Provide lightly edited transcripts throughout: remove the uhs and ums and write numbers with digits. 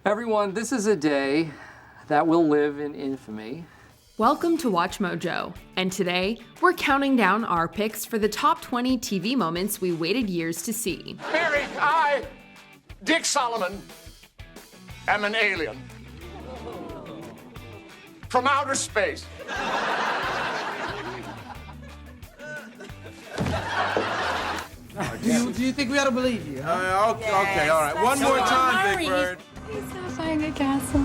Everyone, this is a day that will live in infamy. Welcome to Watch Mojo, and today we're counting down our picks for the top 20 TV moments we waited years to see. Mary, I, Dick Solomon, am an alien from outer space. Do you think we ought to believe you? Huh? Okay, all right. One more time, Big Bird. He's not buying a castle.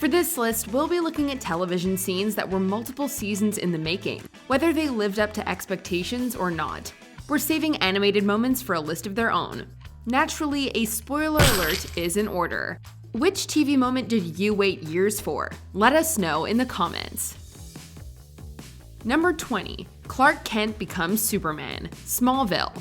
For this list, we'll be looking at television scenes that were multiple seasons in the making, whether they lived up to expectations or not. We're saving animated moments for a list of their own. Naturally, a spoiler alert is in order. Which TV moment did you wait years for? Let us know in the comments. Number 20. Clark Kent becomes Superman. Smallville.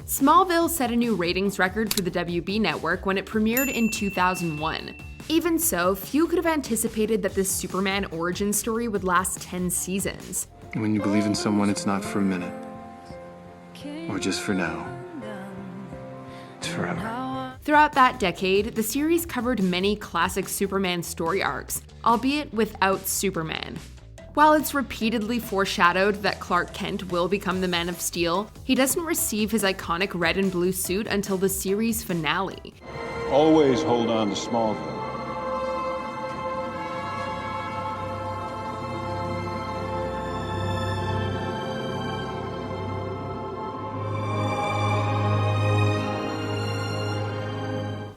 Smallville set a new ratings record for the WB network when it premiered in 2001. Even so, few could have anticipated that this Superman origin story would last 10 seasons. When you believe in someone, it's not for a minute. Or just for now. It's forever. Throughout that decade, the series covered many classic Superman story arcs, albeit without Superman. While it's repeatedly foreshadowed that Clark Kent will become the Man of Steel, he doesn't receive his iconic red and blue suit until the series finale. Always hold on to Smallville.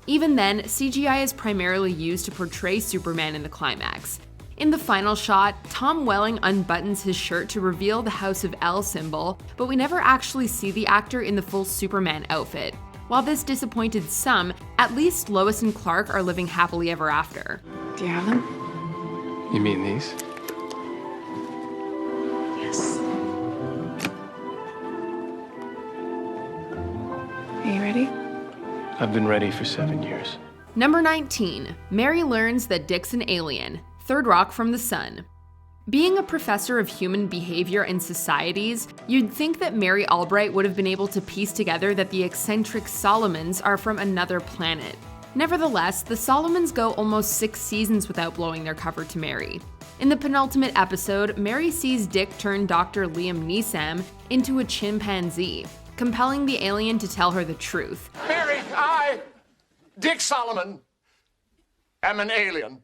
Even then, CGI is primarily used to portray Superman in the climax. In the final shot, Tom Welling unbuttons his shirt to reveal the House of L symbol, but we never actually see the actor in the full Superman outfit. While this disappointed some, at least Lois and Clark are living happily ever after. Do you have them? You mean these? Yes. Are you ready? I've been ready for 7 years. Number 19. Mary learns that Dick's an alien. Third rock from the sun. Being a professor of human behavior and societies, you'd think that Mary Albright would have been able to piece together that the eccentric Solomons are from another planet. Nevertheless, the Solomons go almost 6 seasons without blowing their cover to Mary. In the penultimate episode, Mary sees Dick turn Dr. Liam Neeson into a chimpanzee, compelling the alien to tell her the truth. Mary, I, Dick Solomon, am an alien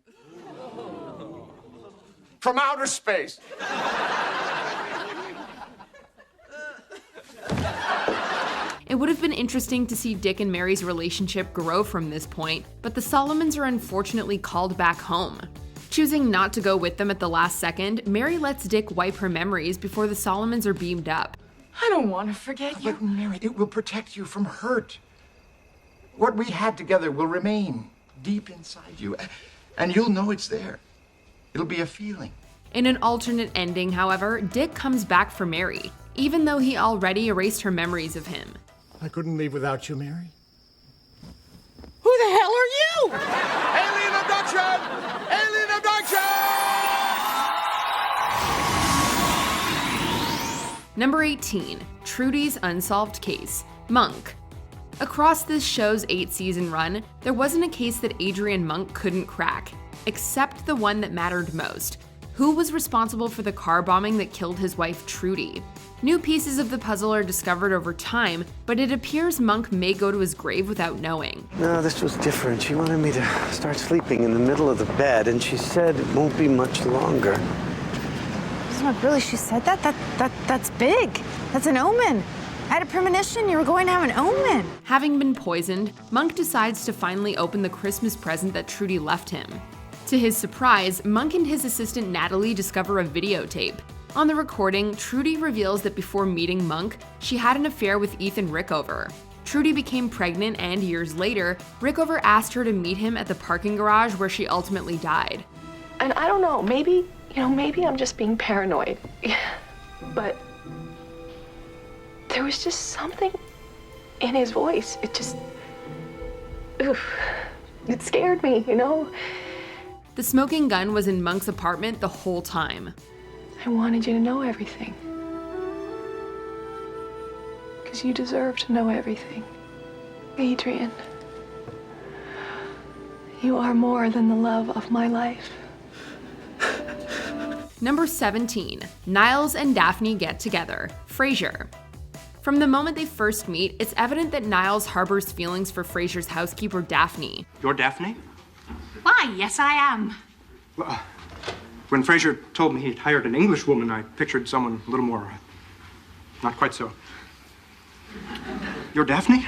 from outer space. It would have been interesting to see Dick and Mary's relationship grow from this point, but the Solomons are unfortunately called back home. Choosing not to go with them at the last second, Mary lets Dick wipe her memories before the Solomons are beamed up. I don't want to forget you. But Mary, it will protect you from hurt. What we had together will remain deep inside you, and you'll know it's there. It'll be a feeling. In an alternate ending, however, Dick comes back for Mary, even though he already erased her memories of him. I couldn't leave without you, Mary. Who the hell are you? Alien abduction! Alien abduction! Number 18. Trudy's Unsolved Case. Monk. Across this show's 8-season run, there wasn't a case that Adrian Monk couldn't crack, except the one that mattered most. Who was responsible for the car bombing that killed his wife Trudy? New pieces of the puzzle are discovered over time, but it appears Monk may go to his grave without knowing. No, this was different. She wanted me to start sleeping in the middle of the bed, and she said it won't be much longer. It's not really, she said that? That's big. That's an omen. I had a premonition you were going to have an omen. Having been poisoned, Monk decides to finally open the Christmas present that Trudy left him. To his surprise, Monk and his assistant Natalie discover a videotape. On the recording, Trudy reveals that before meeting Monk, she had an affair with Ethan Rickover. Trudy became pregnant, and years later, Rickover asked her to meet him at the parking garage where she ultimately died. And I don't know, maybe I'm just being paranoid. But there was just something in his voice. It just, it scared me, you know? The smoking gun was in Monk's apartment the whole time. I wanted you to know everything. because you deserve to know everything. Adrian, you are more than the love of my life. Number 17, Niles and Daphne get together. Frasier. From the moment they first meet, it's evident that Niles harbors feelings for Frasier's housekeeper, Daphne. You're Daphne? Why, yes I am. Well, when Frasier told me he'd hired an English woman, I pictured someone a little more, not quite so. You're Daphne?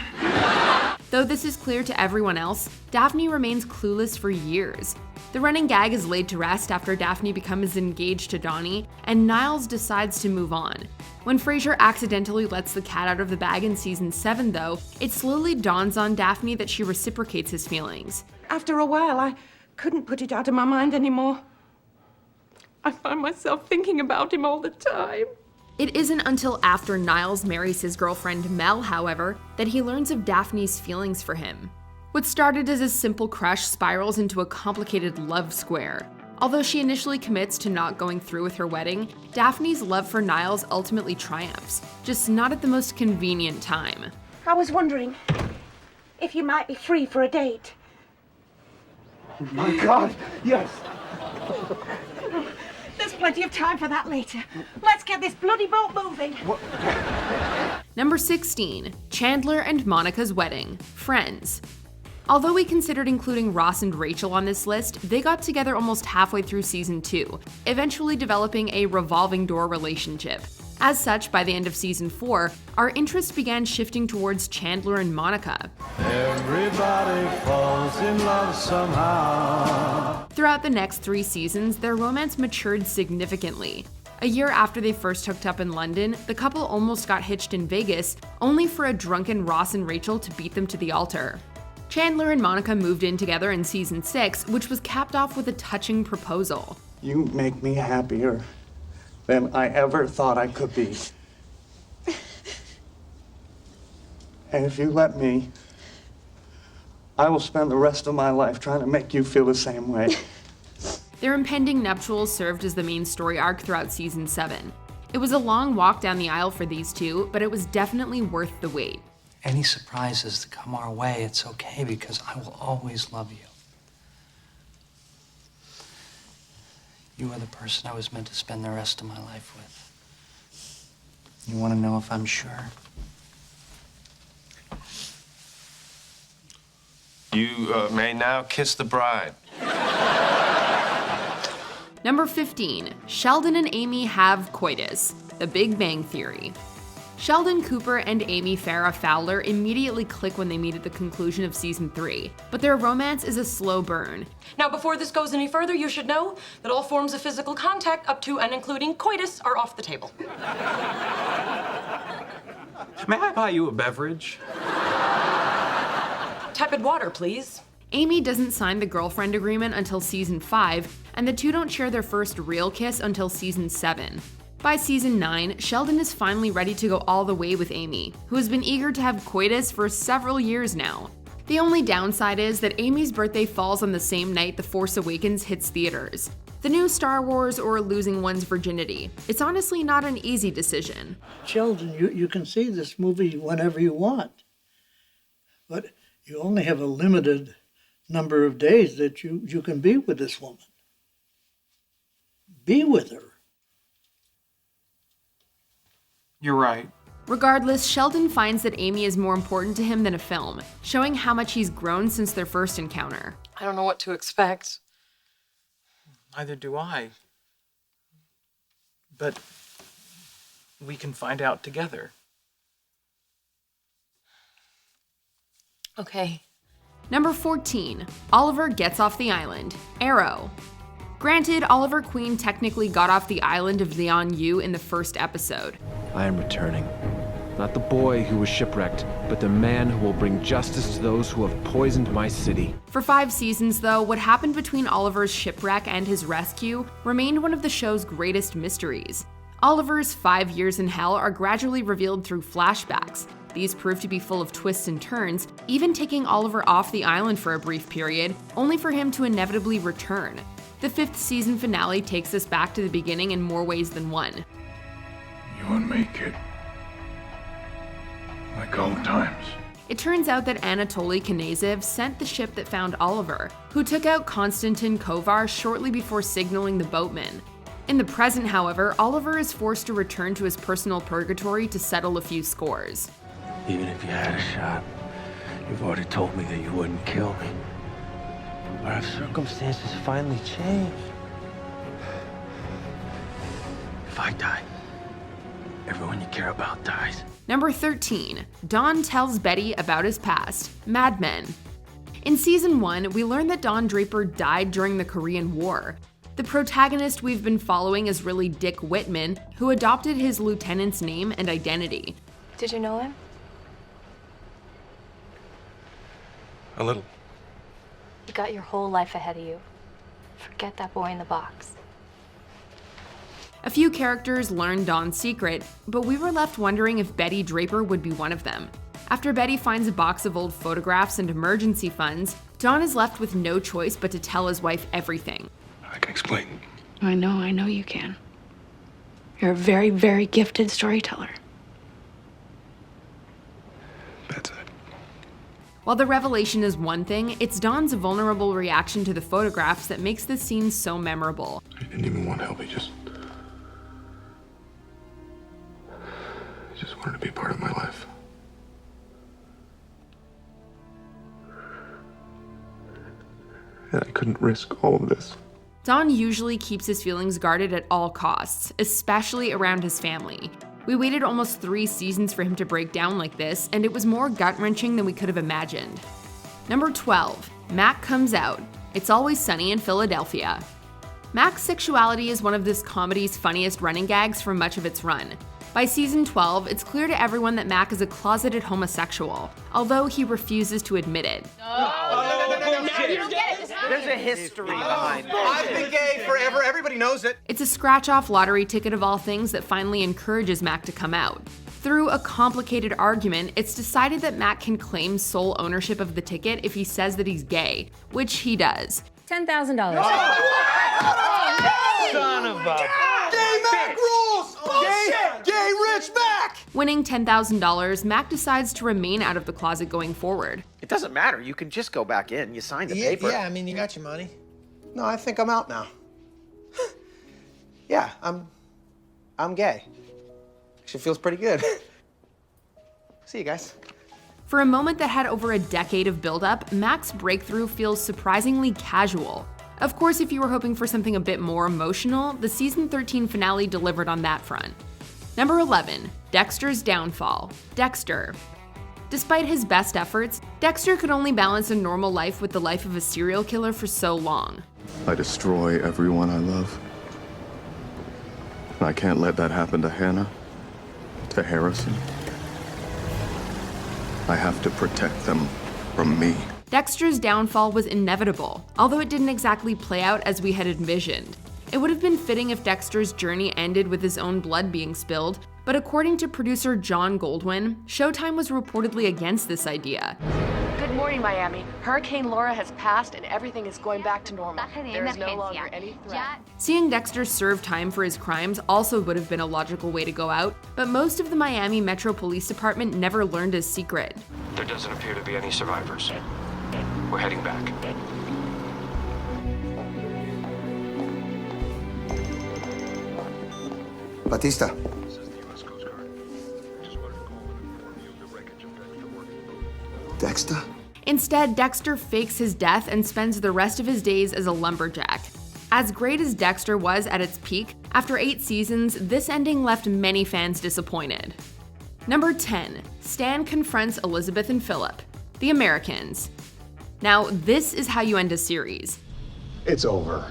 Though this is clear to everyone else, Daphne remains clueless for years. The running gag is laid to rest after Daphne becomes engaged to Donnie, and Niles decides to move on. When Frasier accidentally lets the cat out of the bag in season 7, though, it slowly dawns on Daphne that she reciprocates his feelings. After a while, I couldn't put it out of my mind anymore. I find myself thinking about him all the time. It isn't until after Niles marries his girlfriend Mel, however, that he learns of Daphne's feelings for him. What started as a simple crush spirals into a complicated love square. Although she initially commits to not going through with her wedding, Daphne's love for Niles ultimately triumphs, just not at the most convenient time. I was wondering if you might be free for a date. Oh my God, yes. There's plenty of time for that later. Let's get this bloody boat moving. Number 16, Chandler and Monica's wedding. Friends. Although we considered including Ross and Rachel on this list, they got together almost halfway through season 2, eventually developing a revolving door relationship. As such, by the end of season 4, our interest began shifting towards Chandler and Monica. Everybody falls in love somehow. Throughout the next 3 seasons, their romance matured significantly. A year after they first hooked up in London, the couple almost got hitched in Vegas, only for a drunken Ross and Rachel to beat them to the altar. Chandler and Monica moved in together in season 6, which was capped off with a touching proposal. You make me happier than I ever thought I could be. And if you let me, I will spend the rest of my life trying to make you feel the same way. Their impending nuptials served as the main story arc throughout season 7. It was a long walk down the aisle for these two, but it was definitely worth the wait. Any surprises that come our way, it's okay because I will always love you. You are the person I was meant to spend the rest of my life with. You want to know if I'm sure? You may now kiss the bride. Number 15, Sheldon and Amy have coitus. The Big Bang Theory. Sheldon Cooper and Amy Farrah Fowler immediately click when they meet at the conclusion of season 3, but their romance is a slow burn. Now, before this goes any further, you should know that all forms of physical contact up to and including coitus are off the table. May I buy you a beverage? Tepid water, please. Amy doesn't sign the girlfriend agreement until season 5, and the two don't share their first real kiss until season 7. By season 9, Sheldon is finally ready to go all the way with Amy, who has been eager to have coitus for several years now. The only downside is that Amy's birthday falls on the same night The Force Awakens hits theaters. The new Star Wars or losing one's virginity. It's honestly not an easy decision. Sheldon, you can see this movie whenever you want, but you only have a limited number of days that you can be with this woman. Be with her. You're right. Regardless, Sheldon finds that Amy is more important to him than a film, showing how much he's grown since their first encounter. I don't know what to expect. Neither do I. But we can find out together. Okay. Number 14, Oliver gets off the island. Arrow. Granted, Oliver Queen technically got off the island of Leon Yu in the first episode. I am returning. Not the boy who was shipwrecked, but the man who will bring justice to those who have poisoned my city. For 5 seasons, though, what happened between Oliver's shipwreck and his rescue remained one of the show's greatest mysteries. Oliver's 5 years in hell are gradually revealed through flashbacks. These prove to be full of twists and turns, even taking Oliver off the island for a brief period, only for him to inevitably return. The 5th season finale takes us back to the beginning in more ways than one. You and me, kid. Like old times. It turns out that Anatoly Knyazov sent the ship that found Oliver, who took out Konstantin Kovar shortly before signaling the boatman. In the present, however, Oliver is forced to return to his personal purgatory to settle a few scores. Even if you had a shot, you've already told me that you wouldn't kill me. But our circumstances finally change. If I die, everyone you care about dies. Number 13. Don tells Betty about his past. Mad Men. In season 1, we learn that Don Draper died during the Korean War. The protagonist we've been following is really Dick Whitman, who adopted his lieutenant's name and identity. Did you know him? A little. You got your whole life ahead of you. Forget that boy in the box. A few characters learned Don's secret, but we were left wondering if Betty Draper would be one of them. After Betty finds a box of old photographs and emergency funds, Don is left with no choice but to tell his wife everything. I can explain. I know you can. You're a very, very gifted storyteller. That's it. While the revelation is one thing, it's Don's vulnerable reaction to the photographs that makes this scene so memorable. I didn't even want help. He just wanted to be part of my life. And I couldn't risk all of this. Don usually keeps his feelings guarded at all costs, especially around his family. We waited almost 3 seasons for him to break down like this, and it was more gut-wrenching than we could have imagined. Number 12. Mac comes out. It's Always Sunny in Philadelphia. Mac's sexuality is one of this comedy's funniest running gags for much of its run. By season 12, it's clear to everyone that Mac is a closeted homosexual, although he refuses to admit it. There's a history behind it. I've been gay forever. Everybody knows it. It's a scratch-off lottery ticket of all things that finally encourages Mac to come out. Through a complicated argument, it's decided that Mac can claim sole ownership of the ticket if he says that he's gay, which he does. $10,000. Son of a... Gay Mac rules! Bullshit! Gay rich Mac! Winning $10,000, Mac decides to remain out of the closet going forward. It doesn't matter. You can just go back in. You signed the paper. Yeah, I mean, you got your money. No, I think I'm out now. Yeah, I'm gay. Actually feels pretty good. See you guys. For a moment that had over a decade of build-up, Mac's breakthrough feels surprisingly casual. Of course, if you were hoping for something a bit more emotional, the season 13 finale delivered on that front. Number 11. Dexter's downfall. Dexter. Despite his best efforts, Dexter could only balance a normal life with the life of a serial killer for so long. I destroy everyone I love. I can't let that happen to Hannah, to Harrison. I have to protect them from me. Dexter's downfall was inevitable, although it didn't exactly play out as we had envisioned. It would have been fitting if Dexter's journey ended with his own blood being spilled, but according to producer John Goldwyn, Showtime was reportedly against this idea. Good morning, Miami. Hurricane Laura has passed and everything is going back to normal. There is no longer any threat. Seeing Dexter serve time for his crimes also would have been a logical way to go out, but most of the Miami Metro Police Department never learned his secret. There doesn't appear to be any survivors. We're heading back. Batista. Dexter? Instead, Dexter fakes his death and spends the rest of his days as a lumberjack. As great as Dexter was at its peak, after 8 seasons, this ending left many fans disappointed. Number 10. Stan confronts Elizabeth and Philip. The Americans. Now, this is how you end a series. It's over.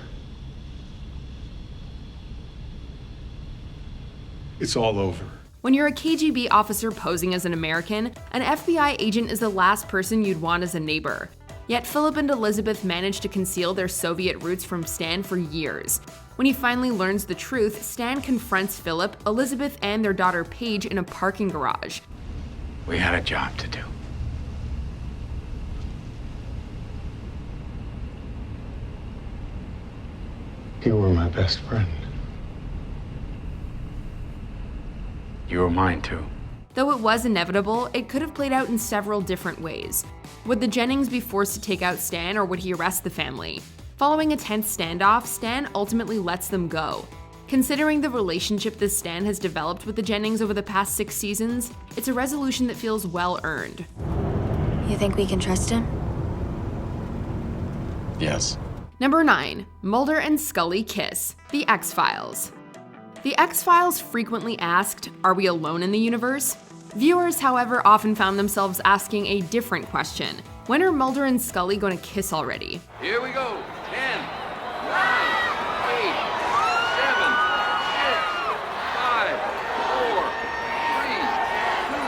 It's all over. When you're a KGB officer posing as an American, an FBI agent is the last person you'd want as a neighbor. Yet Philip and Elizabeth managed to conceal their Soviet roots from Stan for years. When he finally learns the truth, Stan confronts Philip, Elizabeth, and their daughter Paige in a parking garage. We had a job to do. You were my best friend. You were mine too. Though it was inevitable, it could have played out in several different ways. Would the Jennings be forced to take out Stan, or would he arrest the family? Following a tense standoff, Stan ultimately lets them go. Considering the relationship that Stan has developed with the Jennings over the past 6 seasons, it's a resolution that feels well earned. You think we can trust him? Yes. Number 9. Mulder and Scully kiss. The X-Files. The X-Files frequently asked, "Are we alone in the universe?" Viewers, however, often found themselves asking a different question. When are Mulder and Scully going to kiss already? Here we go. 10, 9, 8, 7, 6, 5, 4, 3, 2,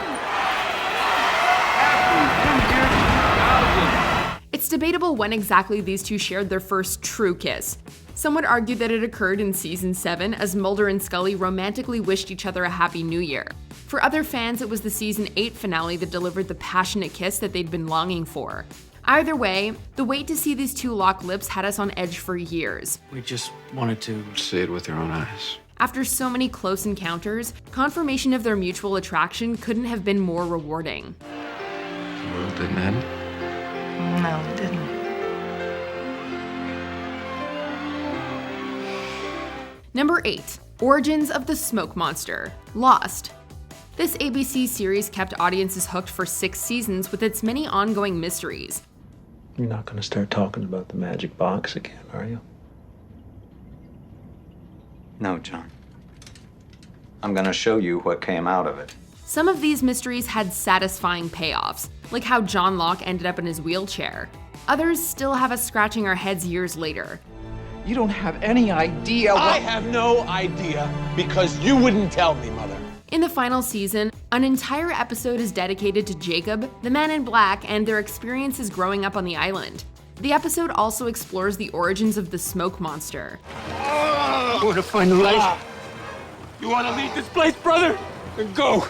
1. It's debatable when exactly these two shared their first true kiss. Some would argue that it occurred in season 7 as Mulder and Scully romantically wished each other a happy new year. For other fans, it was the season 8 finale that delivered the passionate kiss that they'd been longing for. Either way, the wait to see these two lock lips had us on edge for years. We just wanted to see it with your own eyes. After so many close encounters, confirmation of their mutual attraction couldn't have been more rewarding. The world didn't end? No, it didn't. Number 8. Origins of the Smoke Monster. Lost. This ABC series kept audiences hooked for 6 seasons with its many ongoing mysteries. You're not going to start talking about the magic box again, are you? No, John. I'm gonna show you what came out of it. Some of these mysteries had satisfying payoffs, like how John Locke ended up in his wheelchair. Others still have us scratching our heads years later. You don't have any idea what— I have no idea because you wouldn't tell me, Mother. In the final season, an entire episode is dedicated to Jacob, the Man in Black, and their experiences growing up on the island. The episode also explores the origins of the Smoke Monster. I want to find the light. You want to leave this place, brother? Then go.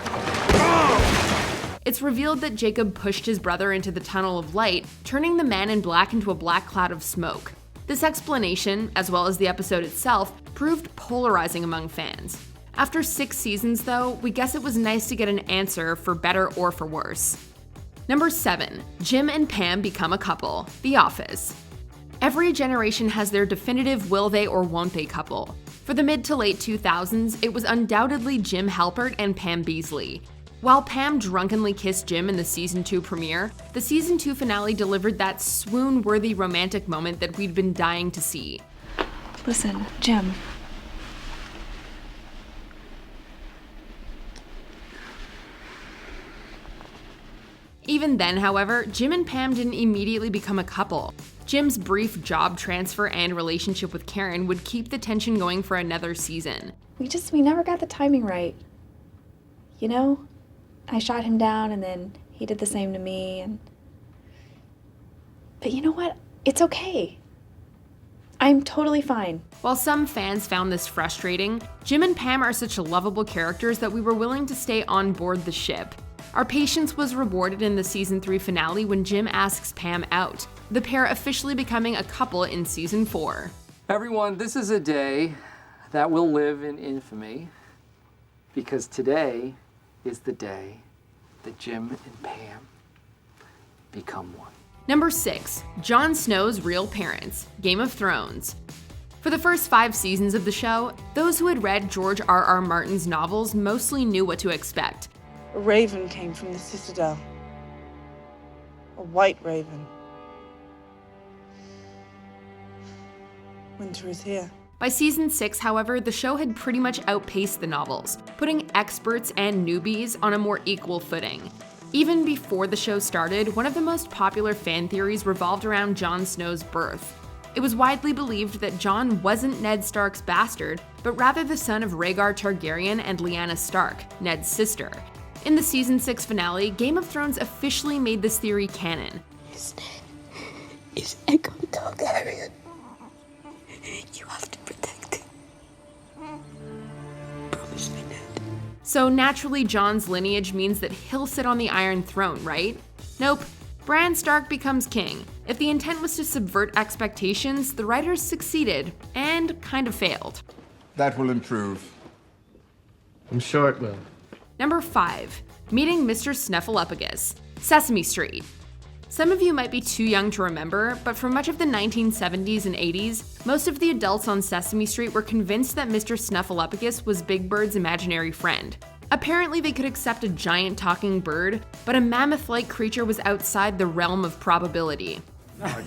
It's revealed that Jacob pushed his brother into the tunnel of light, turning the Man in Black into a black cloud of smoke. This explanation, as well as the episode itself, proved polarizing among fans. After 6 seasons, though, we guess it was nice to get an answer for better or for worse. Number 7. Jim and Pam become a couple. The Office. Every generation has their definitive will they or won't they couple. For the mid to late 2000s, it was undoubtedly Jim Halpert and Pam Beesly. While Pam drunkenly kissed Jim in the season 2 premiere, the season 2 finale delivered that swoon-worthy romantic moment that we'd been dying to see. Listen, Jim. Even then, however, Jim and Pam didn't immediately become a couple. Jim's brief job transfer and relationship with Karen would keep the tension going for another season. We never got the timing right. You know? I shot him down and then he did the same to me But you know what? It's okay. I'm totally fine. While some fans found this frustrating, Jim and Pam are such lovable characters that we were willing to stay on board the ship. Our patience was rewarded in the season 3 finale when Jim asks Pam out, the pair officially becoming a couple in season 4. Everyone, this is a day that will live in infamy because today is the day that Jim and Pam become one. Number 6. Jon Snow's real parents. Game of Thrones. For the first 5 seasons of the show, those who had read George R.R. Martin's novels mostly knew what to expect. A raven came from the Citadel. A white raven. Winter is here. By season 6, however, the show had pretty much outpaced the novels, putting experts and newbies on a more equal footing. Even before the show started, one of the most popular fan theories revolved around Jon Snow's birth. It was widely believed that Jon wasn't Ned Stark's bastard, but rather the son of Rhaegar Targaryen and Lyanna Stark, Ned's sister. In the season 6 finale, Game of Thrones officially made this theory canon. His name is Aegon Targaryen. You have to protect him. Promise me, Ned. So naturally, Jon's lineage means that he'll sit on the Iron Throne, right? Nope. Bran Stark becomes king. If the intent was to subvert expectations, the writers succeeded, and kind of failed. That will improve. I'm sure it will. Number 5. Meeting Mr. Snuffleupagus, Sesame Street. Some of you might be too young to remember, but for much of the 1970s and 80s, most of the adults on Sesame Street were convinced that Mr. Snuffleupagus was Big Bird's imaginary friend. Apparently they could accept a giant talking bird, but a mammoth-like creature was outside the realm of probability.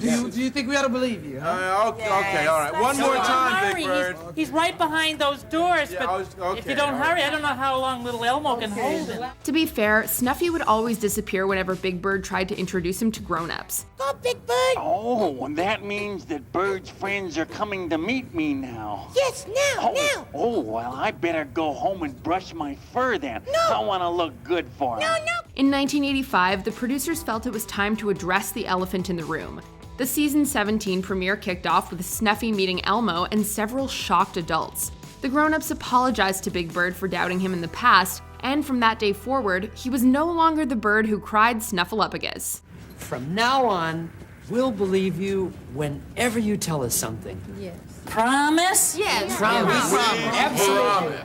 Do you think we ought to believe you? Huh? Okay, all right. One more time, Big Bird. He's right behind those doors, but if you don't hurry, I don't know how long little Elmo can hold him. To be fair, Snuffy would always disappear whenever Big Bird tried to introduce him to grown-ups. Go, Big Bird! Oh, that means that Bird's friends are coming to meet me now. Yes, now. Oh, well, I better go home and brush my fur then. No! I want to look good for him. No. In 1985, the producers felt it was time to address the elephant in the room. The season 17 premiere kicked off with Snuffy meeting Elmo and several shocked adults. The grown-ups apologized to Big Bird for doubting him in the past, and from that day forward, he was no longer the bird who cried Snuffleupagus. From now on, we'll believe you whenever you tell us something. Yes. Promise? Yes. Promise. Absolutely.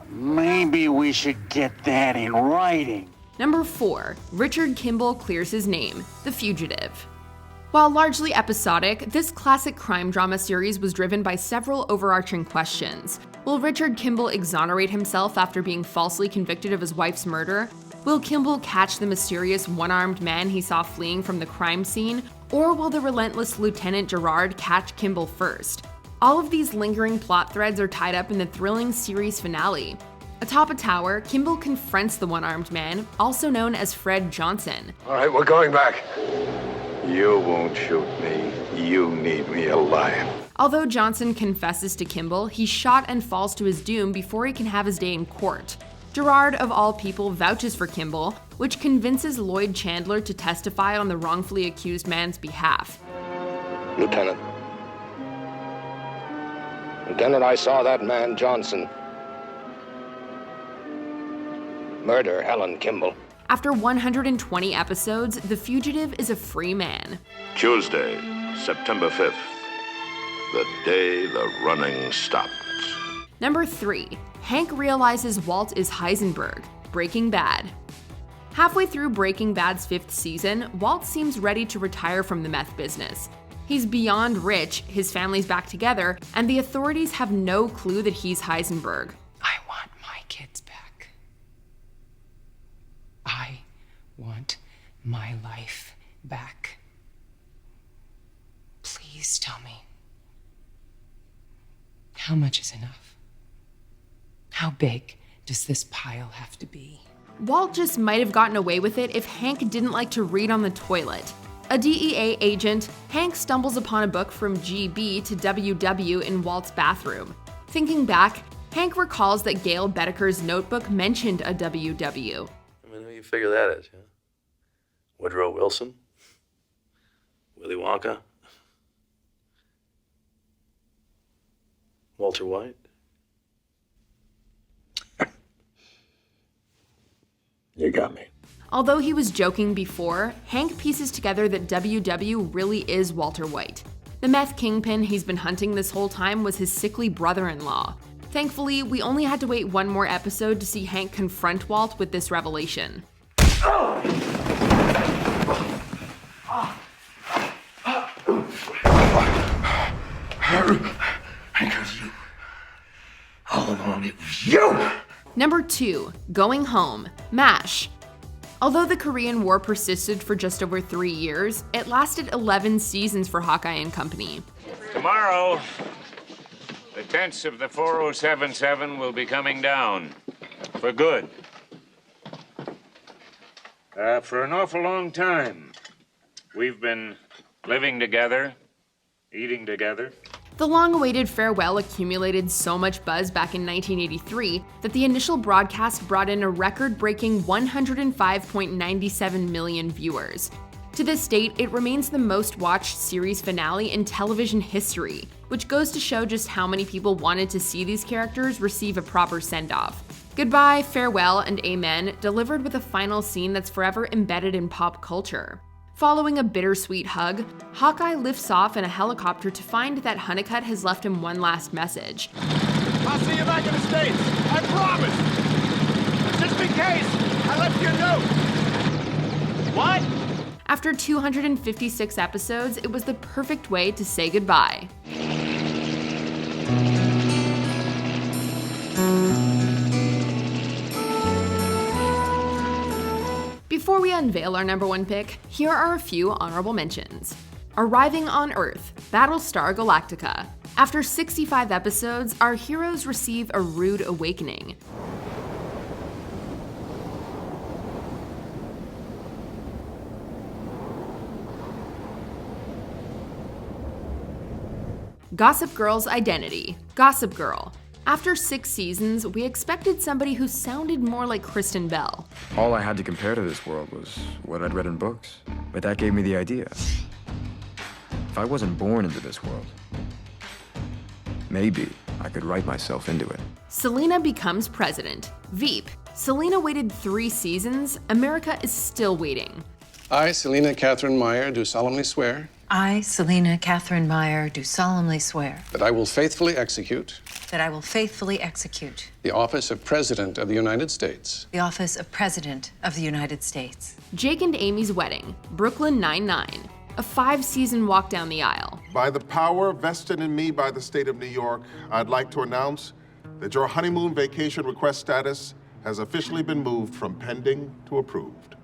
Maybe we should get that in writing. Number 4. Richard Kimball clears his name, The Fugitive. While largely episodic, this classic crime drama series was driven by several overarching questions. Will Richard Kimball exonerate himself after being falsely convicted of his wife's murder? Will Kimball catch the mysterious one-armed man he saw fleeing from the crime scene? Or will the relentless Lieutenant Gerard catch Kimball first? All of these lingering plot threads are tied up in the thrilling series finale. Atop a tower, Kimball confronts the one-armed man, also known as Fred Johnson. All right, we're going back. You won't shoot me. You need me alive. Although Johnson confesses to Kimball, he's shot and falls to his doom before he can have his day in court. Gerard, of all people, vouches for Kimball, which convinces Lloyd Chandler to testify on the wrongfully accused man's behalf. Lieutenant, I saw that man, Johnson, murder Helen Kimball. After 120 episodes, The Fugitive is a free man. Tuesday, September 5th, the day the running stopped. Number 3. Hank realizes Walt is Heisenberg, Breaking Bad. Halfway through Breaking Bad's 5th season, Walt seems ready to retire from the meth business. He's beyond rich, his family's back together, and the authorities have no clue that he's Heisenberg. I want my kids back. I want my life back. Please tell me. How much is enough? How big does this pile have to be? Walt just might have gotten away with it if Hank didn't like to read on the toilet. A DEA agent, Hank stumbles upon a book from GB to WW in Walt's bathroom. Thinking back, Hank recalls that Gail Bedeker's notebook mentioned a WW. I mean, who you figure that is, yeah? Woodrow Wilson? Willy Wonka? Walter White? You got me. Although he was joking before, Hank pieces together that WW really is Walter White. The meth kingpin he's been hunting this whole time was his sickly brother-in-law. Thankfully, we only had to wait one more episode to see Hank confront Walt with this revelation. All along it was you! Number 2. Going Home, MASH. Although the Korean War persisted for just over 3 years, it lasted 11 seasons for Hawkeye and Company. Tomorrow, the tents of the 4077 will be coming down for good. For an awful long time, we've been living together, eating together. The long-awaited farewell accumulated so much buzz back in 1983 that the initial broadcast brought in a record-breaking 105.97 million viewers. To this date, it remains the most-watched series finale in television history, which goes to show just how many people wanted to see these characters receive a proper send-off. Goodbye, farewell, and amen, delivered with a final scene that's forever embedded in pop culture. Following a bittersweet hug, Hawkeye lifts off in a helicopter to find that Honeycutt has left him one last message. I'll see you back in the States, I promise! your note! What? After 256 episodes, it was the perfect way to say goodbye. Before we unveil our number one pick, here are a few honorable mentions. Arriving on Earth, Battlestar Galactica. After 65 episodes, our heroes receive a rude awakening. Gossip Girl's identity. Gossip Girl. After 6 seasons, we expected somebody who sounded more like Kristen Bell. All I had to compare to this world was what I'd read in books, but that gave me the idea. If I wasn't born into this world, maybe I could write myself into it. Selena becomes president. Veep. Selena waited 3 seasons. America is still waiting. I, Selena Catherine Meyer, do solemnly swear I, Selena Catherine Meyer, do solemnly swear that I will faithfully execute that I will faithfully execute the office of President of the United States. the office of President of the United States. Jake and Amy's wedding. Brooklyn Nine-Nine. A 5-season walk down the aisle. By the power vested in me by the state of New York, I'd like to announce that your honeymoon vacation request status has officially been moved from pending to approved.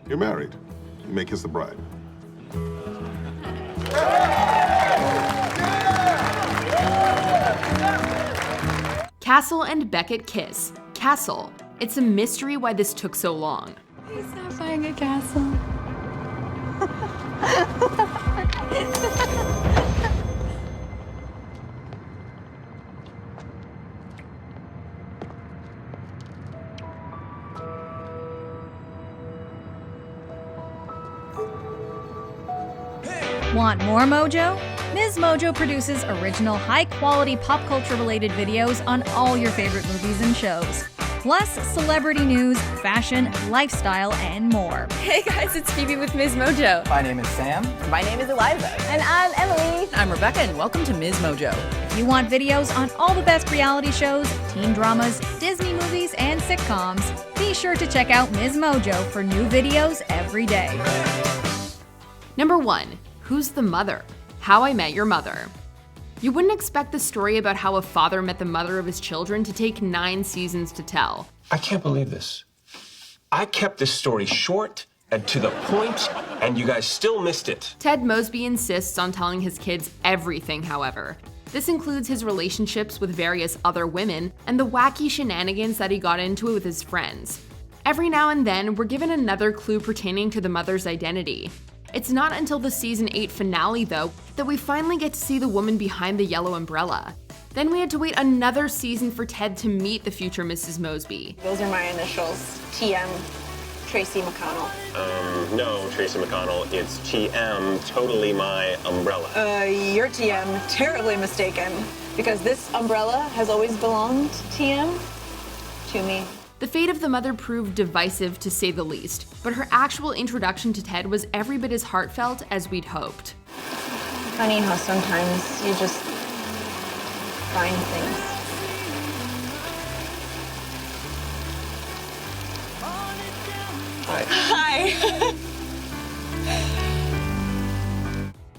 You're married. You may kiss the bride. Castle and Beckett kiss. Castle. It's a mystery why this took so long. He's not buying a castle. Want more Mojo? Ms. Mojo produces original, high-quality pop culture-related videos on all your favorite movies and shows. Plus, celebrity news, fashion, lifestyle, and more. Hey guys, it's Phoebe with Ms. Mojo. My name is Sam. My name is Eliza. And I'm Emily. I'm Rebecca, and welcome to Ms. Mojo. If you want videos on all the best reality shows, teen dramas, Disney movies, and sitcoms, be sure to check out Ms. Mojo for new videos every day. Number 1. Who's the Mother? How I Met Your Mother. You wouldn't expect the story about how a father met the mother of his children to take 9 seasons to tell. I can't believe this. I kept this story short and to the point, and you guys still missed it. Ted Mosby insists on telling his kids everything, however. This includes his relationships with various other women and the wacky shenanigans that he got into with his friends. Every now and then, we're given another clue pertaining to the mother's identity. It's not until the season 8 finale, though, that we finally get to see the woman behind the yellow umbrella. Then we had to wait another season for Ted to meet the future Mrs. Mosby. Those are my initials. TM, Tracy McConnell. No, Tracy McConnell, it's TM, totally my umbrella. You're TM, terribly mistaken. Because this umbrella has always belonged, TM, to me. The fate of the mother proved divisive, to say the least, but her actual introduction to Ted was every bit as heartfelt as we'd hoped. Funny how sometimes you just find things. Hi.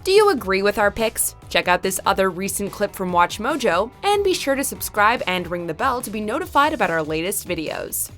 Do you agree with our picks? Check out this other recent clip from WatchMojo, and be sure to subscribe and ring the bell to be notified about our latest videos.